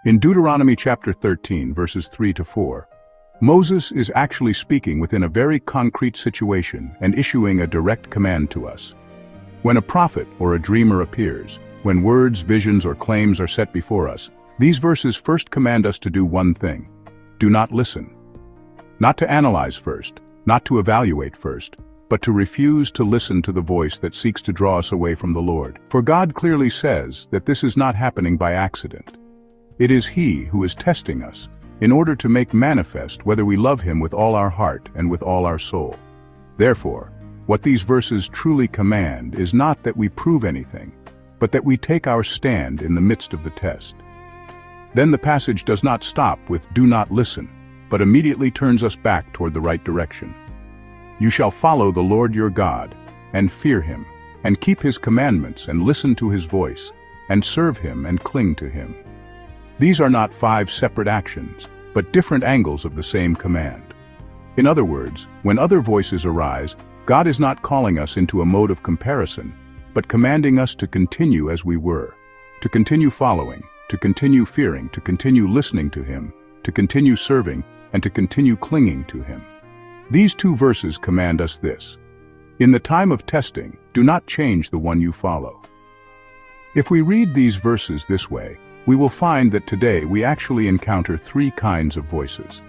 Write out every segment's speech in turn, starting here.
In Deuteronomy chapter 13, verses 3 to 4, Moses is actually speaking within a very concrete situation and issuing a direct command to us. When a prophet or a dreamer appears, when words, visions, or claims are set before us, these verses first command us to do one thing: do not listen. Not to analyze first, not to evaluate first, but to refuse to listen to the voice that seeks to draw us away from the Lord. For God clearly says that this is not happening by accident. It is He who is testing us, in order to make manifest whether we love Him with all our heart and with all our soul. Therefore, what these verses truly command is not that we prove anything, but that we take our stand in the midst of the test. Then the passage does not stop with "do not listen," but immediately turns us back toward the right direction. You shall follow the Lord your God, and fear Him, and keep His commandments, and listen to His voice, and serve Him and cling to Him. These are not 5 separate actions, but different angles of the same command. In other words, when other voices arise, God is not calling us into a mode of comparison, but commanding us to continue as we were, to continue following, to continue fearing, to continue listening to Him, to continue serving, and to continue clinging to Him. These 2 verses command us this: in the time of testing, do not change the one you follow. If we read these verses this way, we will find that today we actually encounter 3 kinds of voices.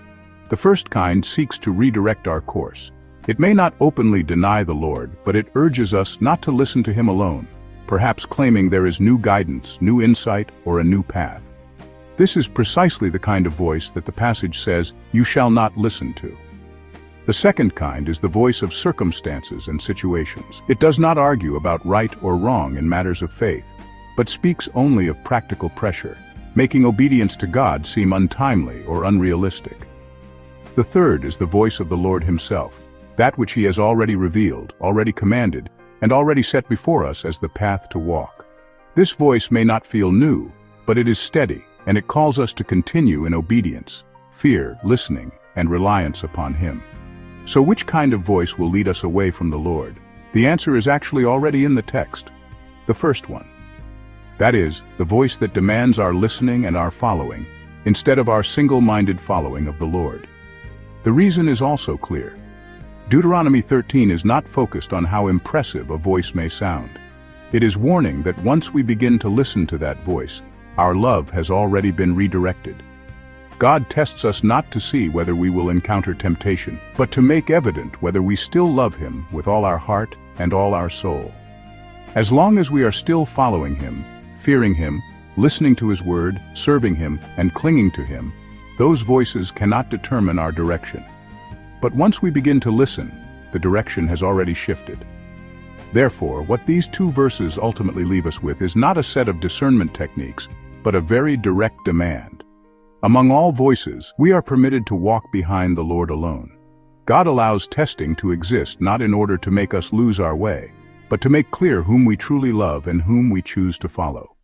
The first kind seeks to redirect our course. It may not openly deny the Lord, but it urges us not to listen to Him alone, perhaps claiming there is new guidance, new insight, or a new path. This is precisely the kind of voice that the passage says, "You shall not listen to." The second kind is the voice of circumstances and situations. It does not argue about right or wrong in matters of faith, but speaks only of practical pressure, making obedience to God seem untimely or unrealistic. The third is the voice of the Lord Himself, that which He has already revealed, already commanded, and already set before us as the path to walk. This voice may not feel new, but it is steady, and it calls us to continue in obedience, fear, listening, and reliance upon Him. So which kind of voice will lead us away from the Lord? The answer is actually already in the text. The first one. That is, the voice that demands our listening and our following, instead of our single-minded following of the Lord. The reason is also clear. Deuteronomy 13 is not focused on how impressive a voice may sound. It is warning that once we begin to listen to that voice, our love has already been redirected. God tests us not to see whether we will encounter temptation, but to make evident whether we still love Him with all our heart and all our soul. As long as we are still following Him, fearing Him, listening to His word, serving Him, and clinging to Him, those voices cannot determine our direction. But once we begin to listen, the direction has already shifted. Therefore, what these 2 verses ultimately leave us with is not a set of discernment techniques, but a very direct demand. Among all voices, we are permitted to walk behind the Lord alone. God allows testing to exist not in order to make us lose our way, but to make clear whom we truly love and whom we choose to follow.